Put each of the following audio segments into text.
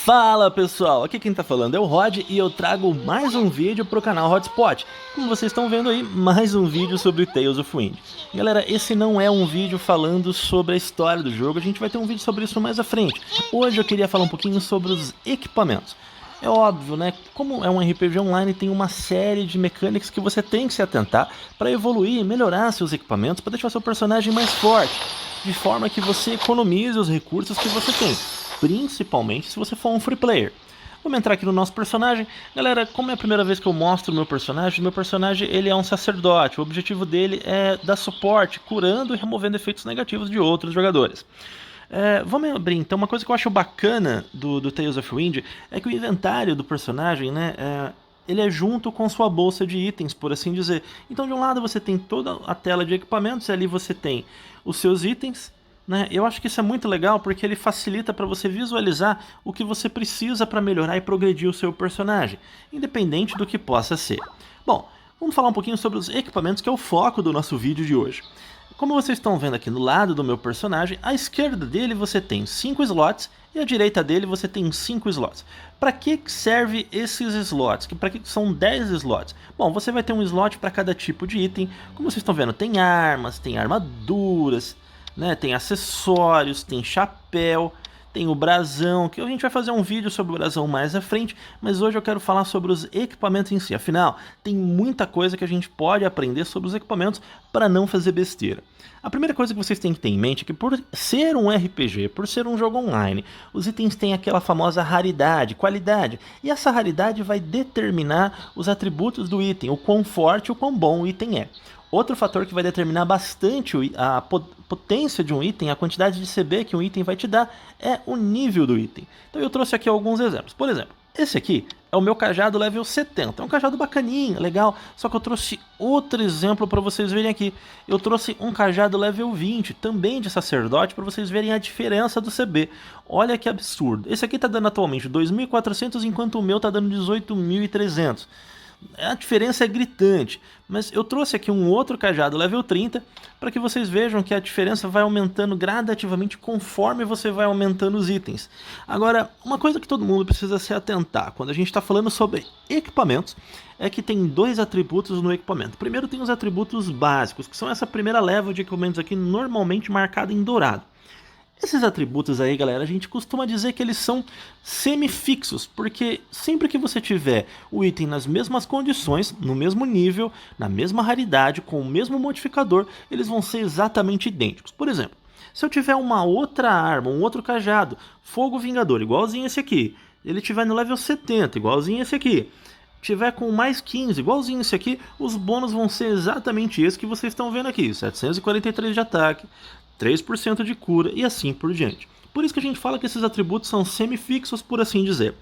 Fala pessoal, aqui quem tá falando é o Rod e eu trago mais um vídeo pro canal Hotspot. Como vocês estão vendo aí, mais um vídeo sobre Tales of Wind. Galera, esse não é um vídeo falando sobre a história do jogo, a gente vai ter um vídeo sobre isso mais à frente. Hoje eu queria falar um pouquinho sobre os equipamentos. É óbvio, né? Como é um RPG online, tem uma série de mecânicas que você tem que se atentar para evoluir e melhorar seus equipamentos, para deixar seu personagem mais forte, de forma que você economize os recursos que você tem, principalmente se você for um free player. Vamos entrar aqui no nosso personagem. Galera, como é a primeira vez que eu mostro o meu personagem ele é um sacerdote. O objetivo dele é dar suporte, curando e removendo efeitos negativos de outros jogadores. Vamos abrir então. Uma coisa que eu acho bacana do Tales of Wind é que o inventário do personagem, né, ele é junto com sua bolsa de itens, por assim dizer. Então de um lado você tem toda a tela de equipamentos e ali você tem os seus itens, né? Eu acho que isso é muito legal porque ele facilita para você visualizar o que você precisa para melhorar e progredir o seu personagem, independente do que possa ser. Bom, vamos falar um pouquinho sobre os equipamentos, que é o foco do nosso vídeo de hoje. Como vocês estão vendo aqui no lado do meu personagem, à esquerda dele você tem 5 slots e à direita dele você tem 5 slots. Para que serve esses slots? Para que são 10 slots? Bom, você vai ter um slot para cada tipo de item. Como vocês estão vendo, tem armas, tem armaduras, né? Tem acessórios, tem chapéu, tem o brasão, que a gente vai fazer um vídeo sobre o brasão mais à frente, mas hoje eu quero falar sobre os equipamentos em si. Afinal, tem muita coisa que a gente pode aprender sobre os equipamentos para não fazer besteira. A primeira coisa que vocês têm que ter em mente é que por ser um RPG, por ser um jogo online, os itens têm aquela famosa raridade, qualidade, e essa raridade vai determinar os atributos do item, o quão forte e o quão bom o item é. Outro fator que vai determinar bastante a potência de um item, a quantidade de CB que um item vai te dar, é o nível do item. Então eu trouxe aqui alguns exemplos. Por exemplo, esse aqui é o meu cajado level 70. É um cajado bacaninho, legal. Só que eu trouxe outro exemplo para vocês verem aqui. Eu trouxe um cajado level 20, também de sacerdote, para vocês verem a diferença do CB. Olha que absurdo. Esse aqui está dando atualmente 2.400, enquanto o meu está dando 18.300. A diferença é gritante, mas eu trouxe aqui um outro cajado level 30 para que vocês vejam que a diferença vai aumentando gradativamente conforme você vai aumentando os itens. Agora, uma coisa que todo mundo precisa se atentar quando a gente está falando sobre equipamentos é que tem dois atributos no equipamento. Primeiro tem os atributos básicos, que são essa primeira leva de equipamentos aqui, normalmente marcada em dourado. Esses atributos aí, galera, a gente costuma dizer que eles são semifixos, porque sempre que você tiver o item nas mesmas condições, no mesmo nível, na mesma raridade, com o mesmo modificador, eles vão ser exatamente idênticos. Por exemplo, se eu tiver uma outra arma, um outro cajado, Fogo Vingador, igualzinho esse aqui, ele tiver no level 70, igualzinho esse aqui, tiver com mais 15, igualzinho esse aqui, os bônus vão ser exatamente esses que vocês estão vendo aqui, 743 de ataque, 3% de cura e assim por diante. Por isso que a gente fala que esses atributos são semifixos, por assim dizer.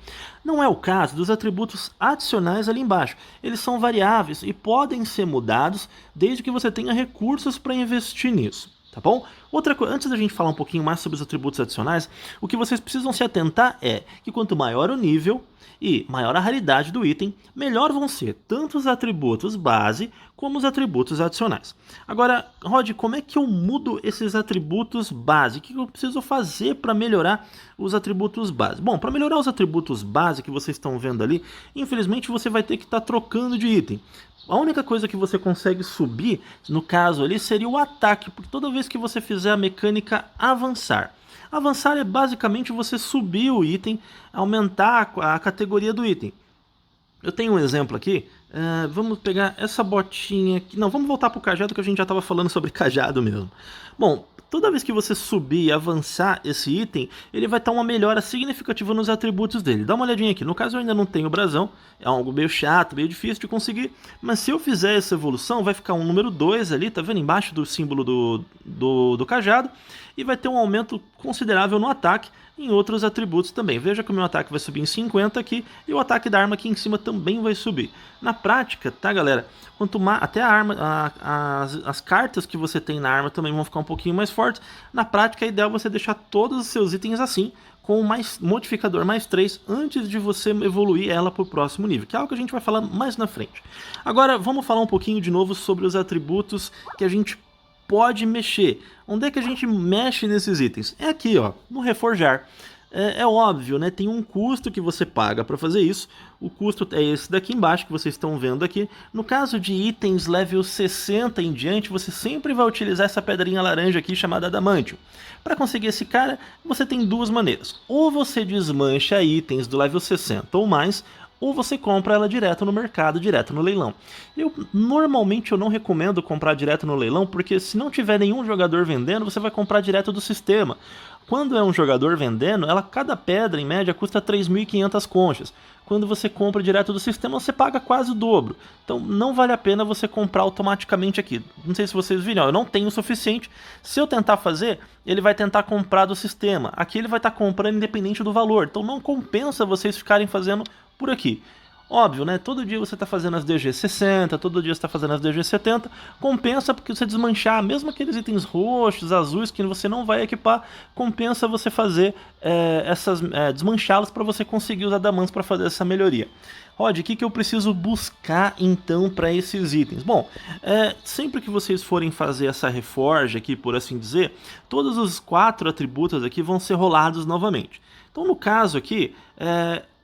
Não é o caso dos atributos adicionais ali embaixo. Eles são variáveis e podem ser mudados desde que você tenha recursos para investir nisso. Tá bom? Outra coisa, antes da gente falar um pouquinho mais sobre os atributos adicionais, o que vocês precisam se atentar é que quanto maior o nível e maior a raridade do item, melhor vão ser tanto os atributos base como os atributos adicionais. Agora, Rod, como é que eu mudo esses atributos base? O que eu preciso fazer para melhorar os atributos base? Bom, para melhorar os atributos base que vocês estão vendo ali, infelizmente você vai ter que estar trocando de item. A única coisa que você consegue subir, no caso ali, seria o ataque, porque toda vez que você fizer a mecânica avançar. Avançar é basicamente você subir o item, aumentar a categoria do item. Eu tenho um exemplo aqui, vamos pegar essa botinha aqui, não, vamos voltar para o cajado que a gente já estava falando sobre cajado mesmo. Bom, toda vez que você subir e avançar esse item, ele vai estar uma melhora significativa nos atributos dele. Dá uma olhadinha aqui, no caso eu ainda não tenho o brasão, é algo meio chato, meio difícil de conseguir, mas se eu fizer essa evolução, vai ficar um número 2 ali, tá vendo, embaixo do símbolo do cajado, e vai ter um aumento considerável no ataque e em outros atributos também. Veja que o meu ataque vai subir em 50 aqui e o ataque da arma aqui em cima também vai subir. Na prática, tá galera, quanto mais, até a arma, as cartas que você tem na arma também vão ficar um pouquinho mais fortes. Na prática é ideal você deixar todos os seus itens assim, com mais modificador mais 3 antes de você evoluir ela para o próximo nível, que é algo que a gente vai falar mais na frente. Agora vamos falar um pouquinho de novo sobre os atributos que a gente pode mexer. Onde é que a gente mexe nesses itens? É aqui, ó, no reforjar. É óbvio, né? Tem um custo que você paga para fazer isso. O custo é esse daqui embaixo que vocês estão vendo aqui. No caso de itens level 60 em diante, você sempre vai utilizar essa pedrinha laranja aqui chamada Adamantium. Para conseguir esse cara, você tem duas maneiras. Ou você desmancha itens do level 60 ou mais, ou você compra ela direto no mercado, direto no leilão. Normalmente eu não recomendo comprar direto no leilão, porque se não tiver nenhum jogador vendendo, você vai comprar direto do sistema. Quando é um jogador vendendo, cada pedra em média custa 3.500 conchas. Quando você compra direto do sistema, você paga quase o dobro. Então não vale a pena você comprar automaticamente aqui. Não sei se vocês viram, eu não tenho o suficiente. Se eu tentar fazer, ele vai tentar comprar do sistema. Aqui ele vai estar comprando independente do valor. Então não compensa vocês ficarem fazendo por aqui. Óbvio, né? Todo dia você está fazendo as DG 60, todo dia você está fazendo as DG 70, compensa porque você desmanchar, mesmo aqueles itens roxos, azuis que você não vai equipar, compensa você fazer desmanchá-los para você conseguir os adamants para fazer essa melhoria. Rod, o que eu preciso buscar então para esses itens? Bom, sempre que vocês forem fazer essa reforge aqui, por assim dizer, todos os 4 atributos aqui vão ser rolados novamente. Então no caso aqui,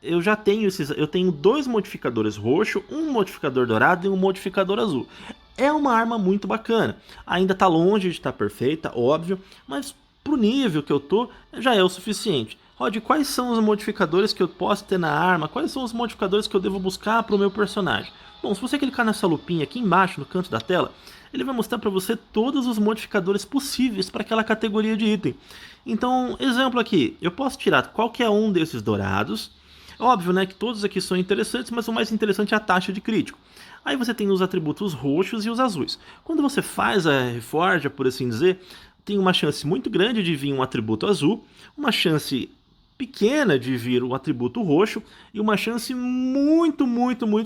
eu já tenho eu tenho 2 modificadores roxo, um modificador dourado e um modificador azul. É uma arma muito bacana. Ainda está longe de estar perfeita, óbvio, mas pro nível que eu tô, já é o suficiente. Rod, quais são os modificadores que eu posso ter na arma? Quais são os modificadores que eu devo buscar para o meu personagem? Bom, se você clicar nessa lupinha aqui embaixo, no canto da tela, ele vai mostrar para você todos os modificadores possíveis para aquela categoria de item. Então, exemplo aqui, eu posso tirar qualquer um desses dourados. Óbvio, né, que todos aqui são interessantes, mas o mais interessante é a taxa de crítico. Aí você tem os atributos roxos e os azuis. Quando você faz a reforja, por assim dizer, tem uma chance muito grande de vir um atributo azul, uma chance pequena de vir um atributo roxo e uma chance muito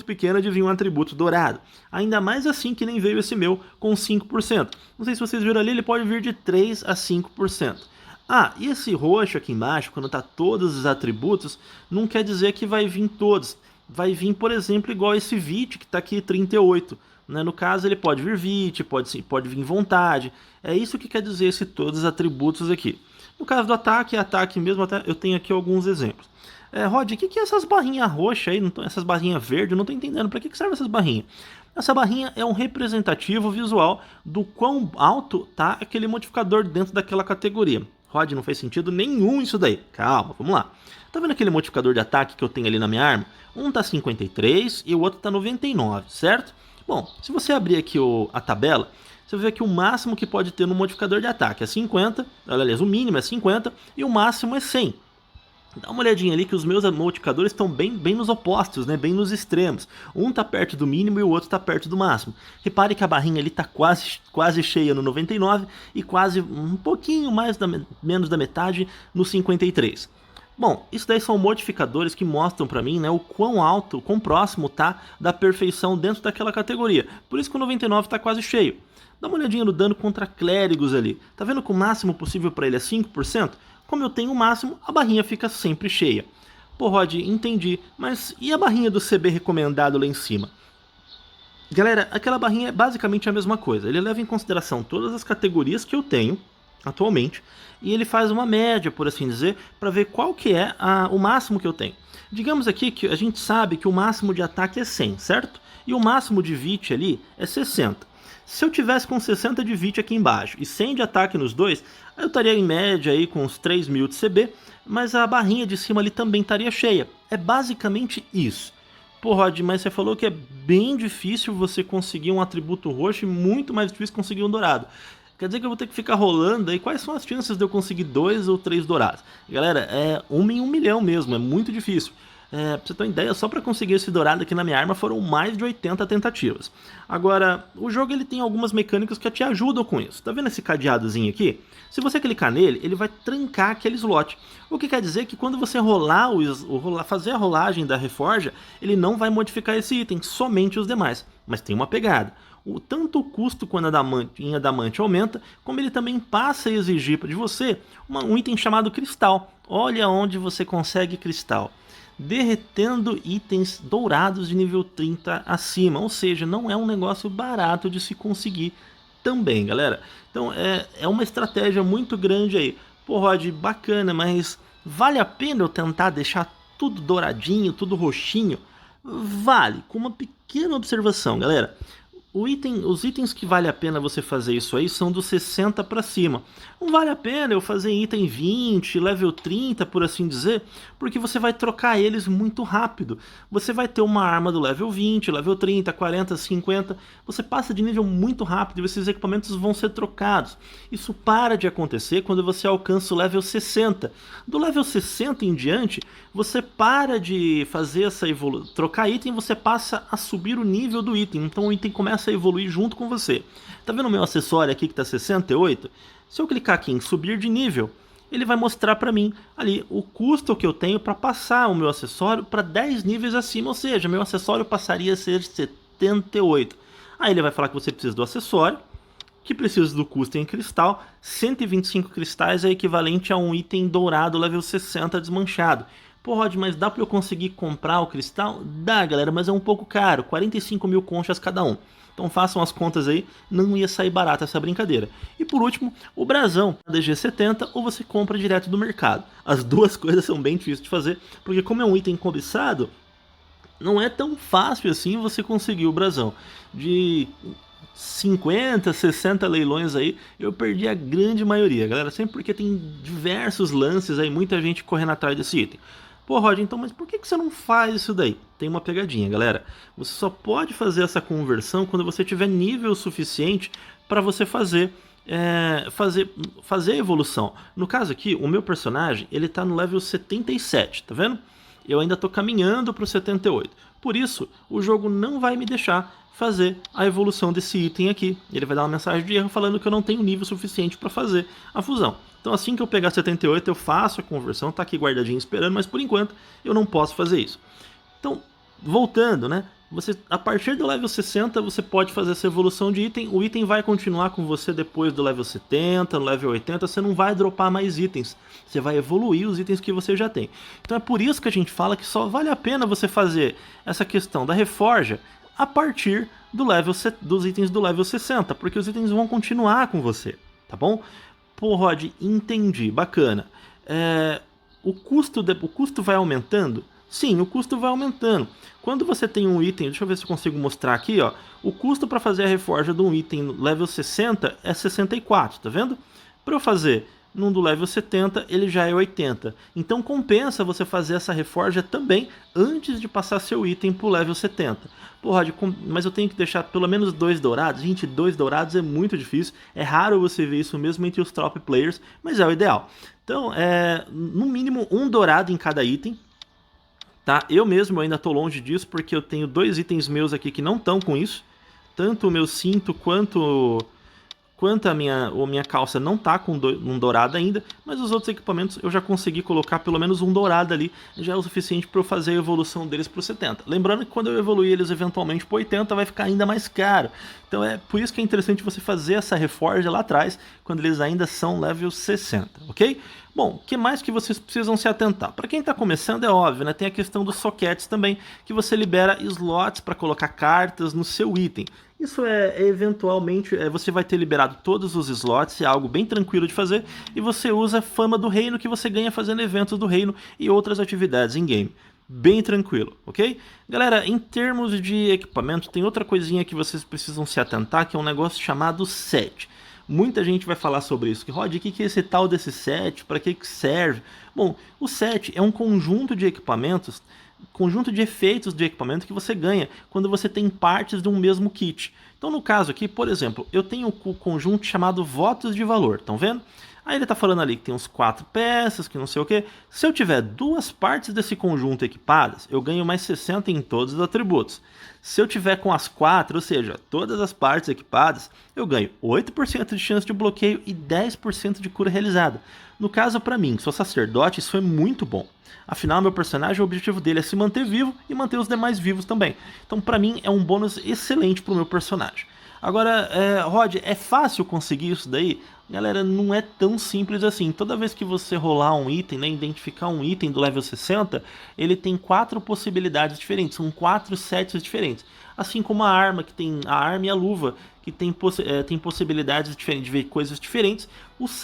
pequena de vir um atributo dourado. Ainda mais assim que nem veio esse meu com 5%. Não sei se vocês viram ali, ele pode vir de 3 a 5%. Ah, e esse roxo aqui embaixo, quando tá todos os atributos, não quer dizer que vai vir todos. Vai vir, por exemplo, igual esse VIT que tá aqui 38. Né? No caso, ele pode vir VIT, pode vir vontade. É isso que quer dizer esse todos os atributos aqui. No caso do ataque mesmo, eu tenho aqui alguns exemplos. Rod, o que é essas barrinhas roxas aí, essas barrinhas verdes? Eu não tô entendendo. Para que servem essas barrinhas? Essa barrinha é um representativo visual do quão alto tá aquele modificador dentro daquela categoria. Rod, não faz sentido nenhum isso daí. Calma, vamos lá. Tá vendo aquele modificador de ataque que eu tenho ali na minha arma? Um tá 53 e o outro tá 99, certo? Bom, se você abrir aqui a tabela, você vai ver que o máximo que pode ter no modificador de ataque é 50, aliás, o mínimo é 50 e o máximo é 100. Dá uma olhadinha ali que os meus modificadores estão bem nos opostos, né? Bem nos extremos. Um está perto do mínimo e o outro está perto do máximo. Repare que a barrinha ali está quase cheia no 99 e quase um pouquinho menos da metade no 53. Bom, isso daí são modificadores que mostram para mim, né, o quão alto, o quão próximo tá da perfeição dentro daquela categoria. Por isso que o 99 está quase cheio. Dá uma olhadinha no dano contra clérigos ali. Tá vendo que o máximo possível para ele é 5%? Como eu tenho o máximo, a barrinha fica sempre cheia. Pô, Rod, entendi, mas e a barrinha do CB recomendado lá em cima? Galera, aquela barrinha é basicamente a mesma coisa. Ele leva em consideração todas as categorias que eu tenho atualmente e ele faz uma média, por assim dizer, para ver qual que é o máximo que eu tenho. Digamos aqui que a gente sabe que o máximo de ataque é 100, certo? E o máximo de VIT ali é 60. Se eu tivesse com 60 de VIT aqui embaixo e 100 de ataque nos dois, eu estaria em média aí com uns 3.000 de CB, mas a barrinha de cima ali também estaria cheia. É basicamente isso. Pô, Rod, mas você falou que é bem difícil você conseguir um atributo roxo e muito mais difícil conseguir um dourado. Quer dizer que eu vou ter que ficar rolando aí? Quais são as chances de eu conseguir 2 ou 3 dourados? Galera, é 1 em 1 milhão mesmo, é muito difícil. Pra você ter uma ideia, só para conseguir esse dourado aqui na minha arma foram mais de 80 tentativas. Agora, o jogo ele tem algumas mecânicas que te ajudam com isso. Tá vendo esse cadeadozinho aqui? Se você clicar nele, ele vai trancar aquele slot. O que quer dizer que quando você fazer a rolagem da reforja, ele não vai modificar esse item, somente os demais. Mas tem uma pegada. Tanto o custo quando em adamante aumenta, como ele também passa a exigir de você um item chamado cristal. Olha onde você consegue cristal. Derretendo itens dourados de nível 30 acima, ou seja, não é um negócio barato de se conseguir também, galera. Então é uma estratégia muito grande aí. Pô, Rod, bacana, mas Vale a pena eu tentar deixar tudo douradinho, tudo roxinho? Vale, com uma pequena observação, galera. Os itens que vale a pena você fazer isso aí são dos 60 para cima. Não vale a pena eu fazer item 20, level 30, por assim dizer, porque você vai trocar eles muito rápido. Você vai ter uma arma do level 20, level 30, 40, 50, você passa de nível muito rápido e esses equipamentos vão ser trocados. Isso para de acontecer quando você alcança o level 60. Do level 60 em diante, você para de fazer essa evolução, trocar item, você passa a subir o nível do item, então o item começa a evoluir junto com você. Tá vendo o meu acessório aqui que tá 68? Se eu clicar aqui em subir de nível, ele vai mostrar para mim ali o custo que eu tenho para passar o meu acessório para 10 níveis acima, ou seja, meu acessório passaria a ser 78. Aí ele vai falar que você precisa do acessório, que precisa do custo em cristal, 125 cristais é equivalente a um item dourado level 60 desmanchado. Pô, Rod, mas dá para eu conseguir comprar o cristal? Dá, galera, mas é um pouco caro, 45 mil conchas cada um. Então façam as contas aí, não ia sair barata essa brincadeira. E por último, o brasão, DG70, ou você compra direto do mercado. As duas coisas são bem difíceis de fazer, porque como é um item cobiçado, não é tão fácil assim você conseguir o brasão. De 50, 60 leilões aí, eu perdi a grande maioria, galera, sempre porque tem diversos lances aí, muita gente correndo atrás desse item. Pô, Rod, então, mas por que você não faz isso daí? Tem uma pegadinha, galera. Você só pode fazer essa conversão quando você tiver nível suficiente para você fazer a evolução. No caso aqui, o meu personagem, ele tá no level 77, tá vendo? Eu ainda tô caminhando pro 78. Por isso, o jogo não vai me deixar fazer a evolução desse item aqui. Ele vai dar uma mensagem de erro falando que eu não tenho nível suficiente para fazer a fusão. Então assim que eu pegar 78 eu faço a conversão, tá aqui guardadinho esperando, mas por enquanto eu não posso fazer isso. Então, voltando, né? A partir do level 60 você pode fazer essa evolução de item, o item vai continuar com você depois do level 70, no level 80, você não vai dropar mais itens, você vai evoluir os itens que você já tem. Então é por isso que a gente fala que só vale a pena você fazer essa questão da reforja a partir dos itens do level 60, porque os itens vão continuar com você, tá bom? Pô, Rod, entendi, bacana. O custo vai aumentando? Sim, o custo vai aumentando. Quando você tem um item, deixa eu ver se eu consigo mostrar aqui, ó. O custo para fazer a reforja de um item level 60 é 64, tá vendo? Para eu fazer num do level 70, ele já é 80. Então compensa você fazer essa reforja também antes de passar seu item pro level 70. Pô, Rod, mas eu tenho que deixar pelo menos 2 dourados? Gente, 2 dourados é muito difícil. É raro você ver isso mesmo entre os top players, mas é o ideal. Então, no mínimo um dourado em cada item. Tá? Eu mesmo ainda estou longe disso, porque eu tenho 2 itens meus aqui que não estão com isso. Tanto o meu cinto quanto a minha calça não tá com um dourado ainda, mas os outros equipamentos eu já consegui colocar pelo menos um dourado ali, já é o suficiente para eu fazer a evolução deles para o 70. Lembrando que quando eu evoluir eles eventualmente para 80 vai ficar ainda mais caro. Então é por isso que é interessante você fazer essa reforja lá atrás, quando eles ainda são level 60, ok? Bom, o que mais que vocês precisam se atentar? Para quem está começando é óbvio, né? Tem a questão dos sockets também, que você libera slots para colocar cartas no seu item. Isso eventualmente, você vai ter liberado todos os slots, é algo bem tranquilo de fazer, e você usa a fama do reino que você ganha fazendo eventos do reino e outras atividades em game. Bem tranquilo, ok? Galera, em termos de equipamento, tem outra coisinha que vocês precisam se atentar, que é um negócio chamado set. Muita gente vai falar sobre isso, que Rod, o que é esse tal desse set, para que serve? Bom, o set é um conjunto de equipamentos, conjunto de efeitos de equipamento que você ganha quando você tem partes de um mesmo kit. Então no caso aqui, por exemplo, eu tenho o conjunto chamado votos de valor, estão vendo? Aí ele está falando ali que tem uns 4 peças, que não sei o que. Se eu tiver 2 partes desse conjunto equipadas, eu ganho mais 60 em todos os atributos. Se eu tiver com as 4, ou seja, todas as partes equipadas, eu ganho 8% de chance de bloqueio e 10% de cura realizada. No caso, para mim, que sou sacerdote, isso é muito bom. Afinal, meu personagem, o objetivo dele é se manter vivo e manter os demais vivos também. Então, para mim, é um bônus excelente para o meu personagem. Agora, Rod, é fácil conseguir isso daí? Galera, não é tão simples assim. Toda vez que você rolar um item, né, identificar um item do level 60, ele tem 4 possibilidades diferentes, são 4 sets diferentes. Assim como a arma, que tem a arma e a luva, que tem possibilidades diferentes de ver coisas diferentes.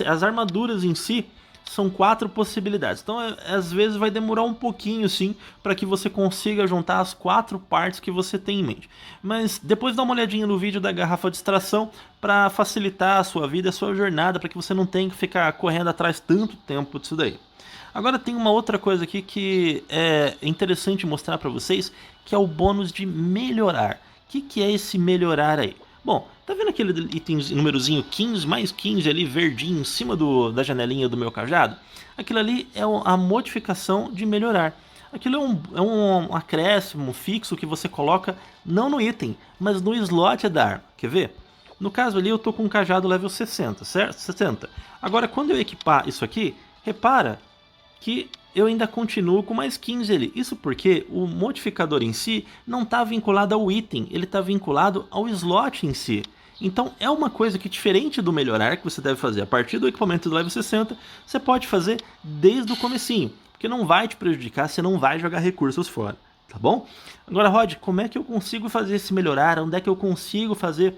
As armaduras em si são 4 possibilidades. Então, às vezes vai demorar um pouquinho, sim, para que você consiga juntar as 4 partes que você tem em mente. Mas depois dá uma olhadinha no vídeo da garrafa de extração para facilitar a sua vida, a sua jornada, para que você não tenha que ficar correndo atrás tanto tempo disso daí. Agora tem uma outra coisa aqui que é interessante mostrar para vocês, que é o bônus de melhorar. O que é esse melhorar aí? Bom, tá vendo aquele item númerozinho 15, mais 15 ali, verdinho, em cima da janelinha do meu cajado? Aquilo ali é a modificação de melhorar. Aquilo é um acréscimo fixo que você coloca não no item, mas no slot da arma. Quer ver? No caso ali eu tô com um cajado level 60, certo? 60. Agora quando eu equipar isso aqui, repara que eu ainda continuo com mais 15 ali. Isso porque o modificador em si não está vinculado ao item, ele está vinculado ao slot em si. Então é uma coisa que, diferente do melhorar que você deve fazer a partir do equipamento do level 60, você pode fazer desde o comecinho, porque não vai te prejudicar, você não vai jogar recursos fora, tá bom? Agora, Rod, como é que eu consigo fazer esse melhorar? Onde é que eu consigo fazer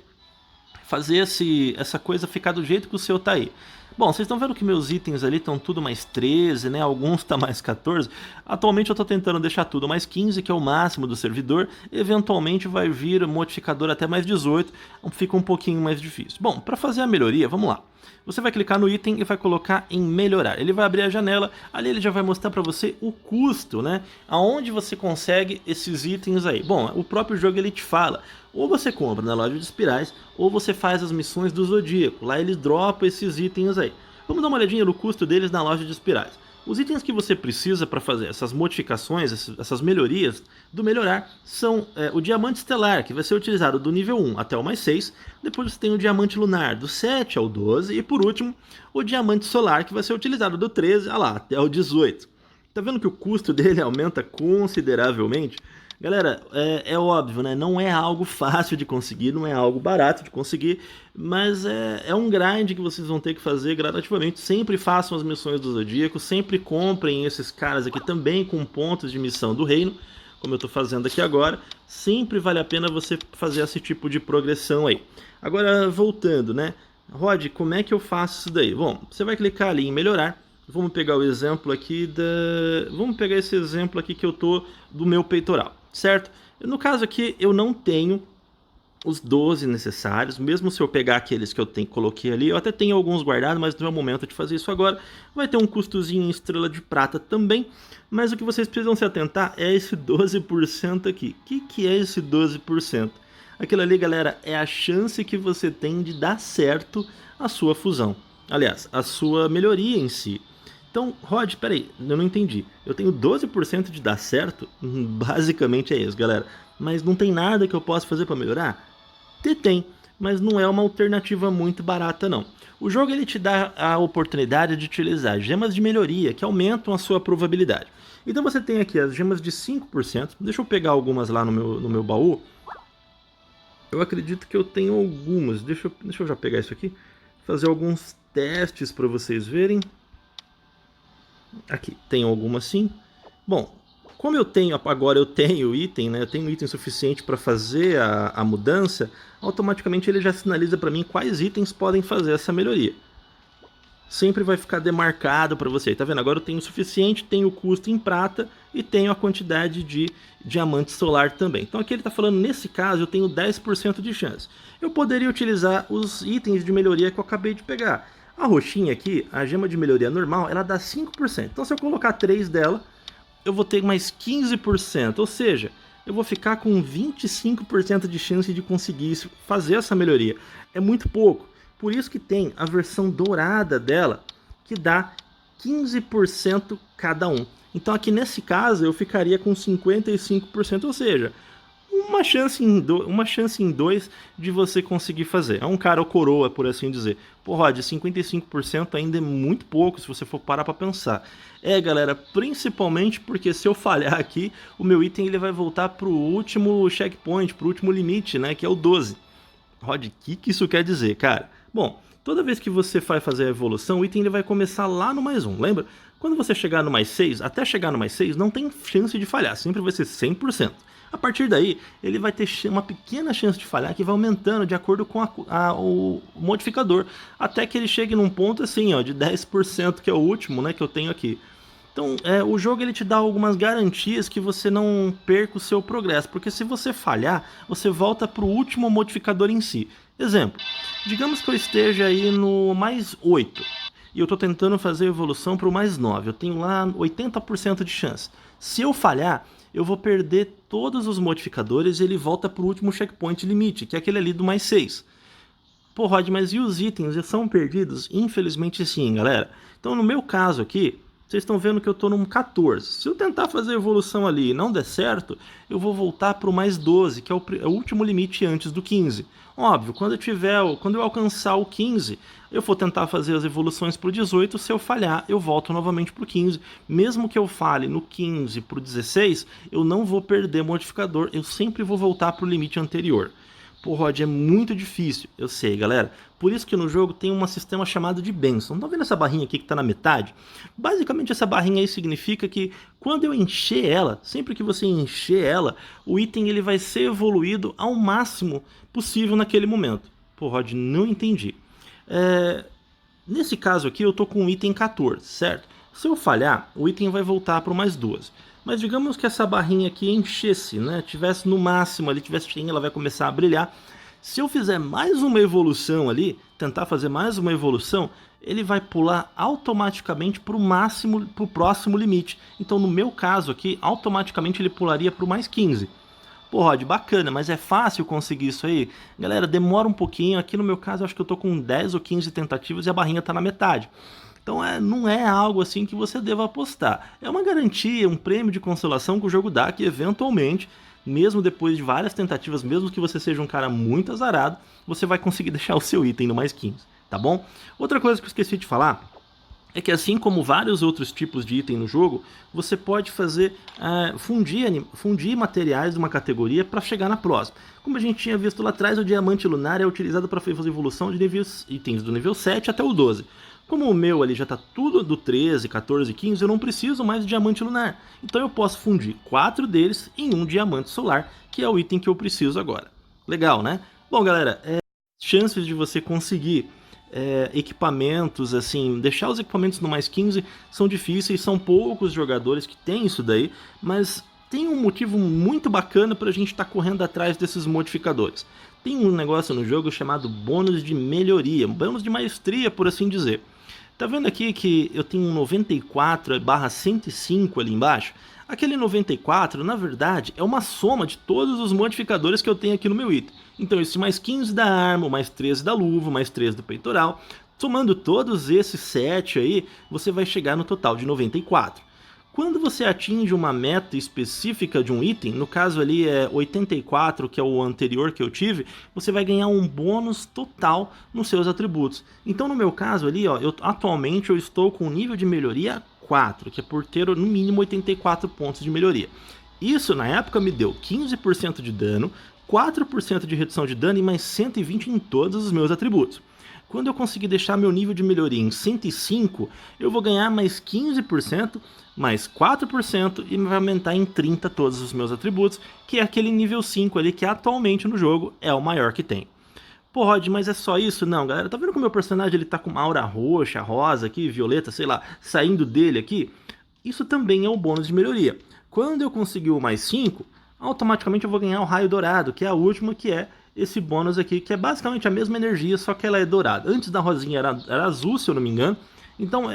essa coisa ficar do jeito que o seu tá aí? Bom, vocês estão vendo que meus itens ali estão tudo mais 13, né? Alguns tá mais 14. Atualmente eu estou tentando deixar tudo mais 15, que é o máximo do servidor. Eventualmente vai vir o modificador até mais 18, fica um pouquinho mais difícil. Bom, para fazer a melhoria, vamos lá. Você vai clicar no item e vai colocar em melhorar. Ele vai abrir a janela, ali ele já vai mostrar para você o custo, né? Aonde você consegue esses itens aí. Bom, o próprio jogo ele te fala, ou você compra na loja de espirais, ou você faz as missões do Zodíaco. Lá eles dropam esses itens aí. Vamos dar uma olhadinha no custo deles na loja de espirais. Os itens que você precisa para fazer essas modificações, essas melhorias do melhorar, são o diamante estelar, que vai ser utilizado do nível 1 até o mais 6. Depois você tem o diamante lunar, do 7 ao 12. E por último, o diamante solar, que vai ser utilizado do 13 até o 18. Tá vendo que o custo dele aumenta consideravelmente? Galera, é óbvio, né? Não é algo fácil de conseguir, não é algo barato de conseguir, mas é um grind que vocês vão ter que fazer gradativamente. Sempre façam as missões do Zodíaco, sempre comprem esses caras aqui também com pontos de missão do reino, como eu estou fazendo aqui agora. Sempre vale a pena você fazer esse tipo de progressão aí. Agora, voltando, né? Rod, como é que eu faço isso daí? Bom, você vai clicar ali em melhorar. Vamos pegar o exemplo aqui Vamos pegar esse exemplo aqui que eu tô do meu peitoral, certo? No caso aqui eu não tenho os 12 necessários, mesmo se eu pegar aqueles que eu coloquei ali, eu até tenho alguns guardados, mas não é o momento de fazer isso agora. Vai ter um custozinho em estrela de prata também, mas o que vocês precisam se atentar é esse 12% aqui. O que é esse 12%? Aquilo ali, galera, é a chance que você tem de dar certo a sua fusão. Aliás, a sua melhoria em si. Então, Rod, peraí, eu não entendi. Eu tenho 12% de dar certo? Basicamente é isso, galera. Mas não tem nada que eu possa fazer para melhorar? Tem, mas não é uma alternativa muito barata não. O jogo ele te dá a oportunidade de utilizar gemas de melhoria que aumentam a sua probabilidade. Então você tem aqui as gemas de 5%. Deixa eu pegar algumas lá no meu baú. Eu acredito que eu tenho algumas. Deixa eu já pegar isso aqui. Fazer alguns testes para vocês verem. Aqui, tem alguma sim. Bom, como agora eu tenho item, né? Eu tenho item suficiente para fazer a mudança, automaticamente ele já sinaliza para mim quais itens podem fazer essa melhoria. Sempre vai ficar demarcado para você. Tá vendo? Agora eu tenho o suficiente, tenho o custo em prata e tenho a quantidade de diamante solar também. Então aqui ele está falando, nesse caso eu tenho 10% de chance. Eu poderia utilizar os itens de melhoria que eu acabei de pegar. A roxinha aqui, a gema de melhoria normal, ela dá 5%. Então se eu colocar 3 dela, eu vou ter mais 15%. Ou seja, eu vou ficar com 25% de chance de conseguir fazer essa melhoria. É muito pouco. Por isso que tem a versão dourada dela, que dá 15% cada um. Então aqui nesse caso eu ficaria com 55%, ou seja, uma chance em 2 de você conseguir fazer. É um cara ou coroa, por assim dizer. Pô, Rod, 55% ainda é muito pouco se você for parar pra pensar. Galera, principalmente porque se eu falhar aqui, o meu item ele vai voltar pro último checkpoint, pro último limite, né, que é o 12. Rod, o que isso quer dizer, cara? Bom, toda vez que você vai fazer a evolução, o item ele vai começar lá no mais 1, lembra? Quando você chegar no mais 6, até chegar no mais 6, não tem chance de falhar, sempre vai ser 100%. A partir daí, ele vai ter uma pequena chance de falhar que vai aumentando de acordo com o modificador, até que ele chegue num ponto assim, ó, de 10%, que é o último, né, que eu tenho aqui. Então, o jogo ele te dá algumas garantias que você não perca o seu progresso, porque se você falhar, você volta para o último modificador em si. Exemplo, digamos que eu esteja aí no mais 8, e eu estou tentando fazer a evolução para o mais 9, eu tenho lá 80% de chance. Se eu falhar, eu vou perder todos os modificadores e ele volta para o último checkpoint limite, que é aquele ali do mais 6. Pô, Rod, mas e os itens? Já são perdidos? Infelizmente sim, galera. Então, no meu caso aqui, vocês estão vendo que eu estou no 14. Se eu tentar fazer a evolução ali e não der certo, eu vou voltar para o mais 12, que é o último limite antes do 15. Óbvio, quando eu alcançar o 15, eu vou tentar fazer as evoluções para o 18. Se eu falhar, eu volto novamente para o 15. Mesmo que eu falhe no 15 para o 16, eu não vou perder modificador, eu sempre vou voltar para o limite anterior. Pô, Rod, é muito difícil, eu sei, galera. Por isso que no jogo tem um sistema chamado de bênção. Tá vendo essa barrinha aqui que tá na metade? Basicamente essa barrinha aí significa que quando eu encher ela, sempre que você encher ela, o item ele vai ser evoluído ao máximo possível naquele momento. Pô, Rod, não entendi. Nesse caso aqui eu tô com o item 14, certo? Se eu falhar, o item vai voltar para o mais 12. Mas digamos que essa barrinha aqui enchesse, né? Tivesse no máximo ali, tivesse cheia, ela vai começar a brilhar. Se eu fizer mais uma evolução ali, tentar fazer mais uma evolução, ele vai pular automaticamente para o máximo, para o próximo limite. Então no meu caso aqui, automaticamente ele pularia para o mais 15. Pô, Rod, bacana, mas é fácil conseguir isso aí? Galera, demora um pouquinho. Aqui no meu caso, acho que eu tô com 10 ou 15 tentativas e a barrinha tá na metade. Então não é algo assim que você deva apostar. É uma garantia, um prêmio de consolação que o jogo dá que eventualmente, mesmo depois de várias tentativas, mesmo que você seja um cara muito azarado, você vai conseguir deixar o seu item no mais 15, tá bom? Outra coisa que eu esqueci de falar é que assim como vários outros tipos de item no jogo, você pode fazer fundir materiais de uma categoria para chegar na próxima. Como a gente tinha visto lá atrás, o diamante lunar é utilizado para fazer evolução de itens do nível 7 até o 12. Como o meu ali já está tudo do 13, 14 e 15, eu não preciso mais de diamante lunar. Então eu posso fundir 4 deles em um diamante solar, que é o item que eu preciso agora. Legal, né? Bom, galera, chances de você conseguir equipamentos, assim, deixar os equipamentos no mais 15 são difíceis, são poucos jogadores que têm isso daí, mas tem um motivo muito bacana para a gente estar correndo atrás desses modificadores. Tem um negócio no jogo chamado bônus de melhoria, bônus de maestria, por assim dizer. Tá vendo aqui que eu tenho um 94/105 ali embaixo? Aquele 94, na verdade, é uma soma de todos os modificadores que eu tenho aqui no meu item. Então esse mais 15 da arma, mais 13 da luva, mais 13 do peitoral, somando todos esses 7 aí, você vai chegar no total de 94. Quando você atinge uma meta específica de um item, no caso ali é 84, que é o anterior que eu tive, você vai ganhar um bônus total nos seus atributos. Então no meu caso ali, ó, atualmente eu estou com um nível de melhoria 4, que é por ter no mínimo 84 pontos de melhoria. Isso na época me deu 15% de dano, 4% de redução de dano e mais 120 em todos os meus atributos. Quando eu conseguir deixar meu nível de melhoria em 105, eu vou ganhar mais 15%, mais 4% e vai aumentar em 30 todos os meus atributos, que é aquele nível 5 ali que atualmente no jogo é o maior que tem. Pô, Rod, mas é só isso? Não, galera, tá vendo que o meu personagem ele tá com uma aura roxa, rosa aqui, violeta, sei lá, saindo dele aqui? Isso também é um bônus de melhoria. Quando eu conseguir o mais 5, automaticamente eu vou ganhar o raio dourado, que é a última, que é esse bônus aqui, que é basicamente a mesma energia, só que ela é dourada. Antes da rosinha era azul, se eu não me engano. Então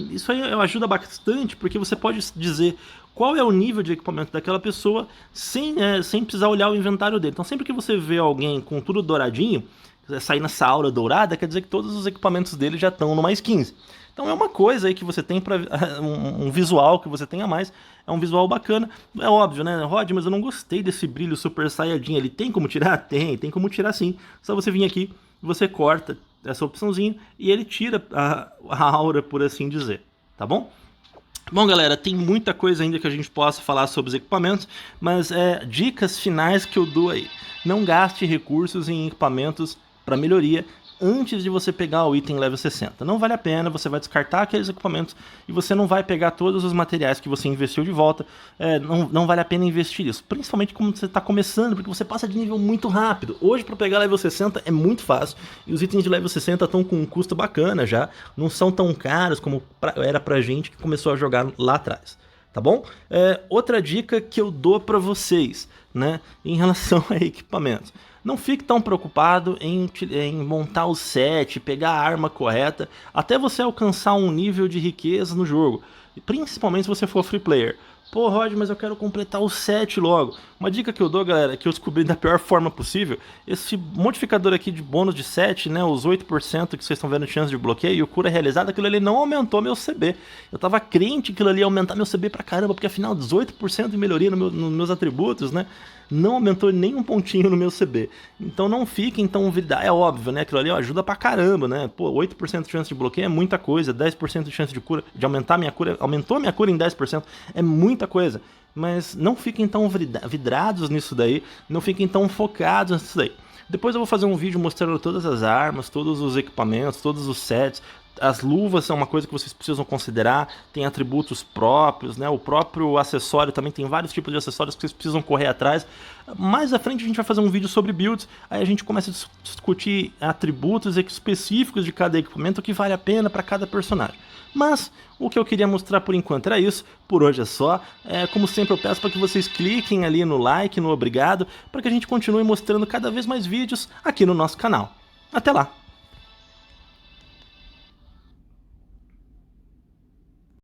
isso aí ajuda bastante, porque você pode dizer qual é o nível de equipamento daquela pessoa sem precisar olhar o inventário dele. Então sempre que você vê alguém com tudo douradinho, sair nessa aura dourada, quer dizer que todos os equipamentos dele já estão no mais 15. Então é uma coisa aí que você tem para um visual que você tem a mais, é um visual bacana. É óbvio, né, Rod, mas eu não gostei desse brilho Super Saiyajin ali. Tem como tirar? Tem como tirar sim. Só você vir aqui, você corta essa opçãozinha e ele tira a aura, por assim dizer, tá bom? Bom, galera, tem muita coisa ainda que a gente possa falar sobre os equipamentos, mas dicas finais que eu dou aí. Não gaste recursos em equipamentos para melhoria, antes de você pegar o item level 60. Não vale a pena, você vai descartar aqueles equipamentos e você não vai pegar todos os materiais que você investiu de volta. Não vale a pena investir isso, principalmente como você está começando, porque você passa de nível muito rápido. Hoje, para pegar level 60 é muito fácil, e os itens de level 60 estão com um custo bacana já, não são tão caros como era pra gente que começou a jogar lá atrás. Tá bom? Outra dica que eu dou para vocês, né, em relação a equipamentos. Não fique tão preocupado em montar o set, pegar a arma correta, até você alcançar um nível de riqueza no jogo. Principalmente se você for free player. Pô, Rod, mas eu quero completar o set logo. Uma dica que eu dou, galera, que eu descobri da pior forma possível, esse modificador aqui de bônus de set, né, os 8% que vocês estão vendo de chance de bloqueio e o cura realizada, aquilo ali não aumentou meu CB. Eu tava crente que aquilo ali ia aumentar meu CB pra caramba, porque afinal 18% de melhoria nos meus atributos, né, não aumentou nem um pontinho no meu CB. Então não fiquem tão vidrados, é óbvio, né, aquilo ali ajuda pra caramba, né, pô, 8% de chance de bloqueio é muita coisa, 10% de chance de cura, de aumentar minha cura, aumentou minha cura em 10%, é muita coisa. Mas não fiquem tão vidrados nisso daí, não fiquem tão focados nisso daí. Depois eu vou fazer um vídeo mostrando todas as armas, todos os equipamentos, todos os sets. As luvas são uma coisa que vocês precisam considerar, tem atributos próprios, né? O próprio acessório também tem vários tipos de acessórios que vocês precisam correr atrás. Mais à frente a gente vai fazer um vídeo sobre builds, aí a gente começa a discutir atributos específicos de cada equipamento que vale a pena para cada personagem. Mas o que eu queria mostrar por enquanto era isso, por hoje é só. Como sempre eu peço para que vocês cliquem ali no like, no obrigado, para que a gente continue mostrando cada vez mais vídeos aqui no nosso canal. Até lá!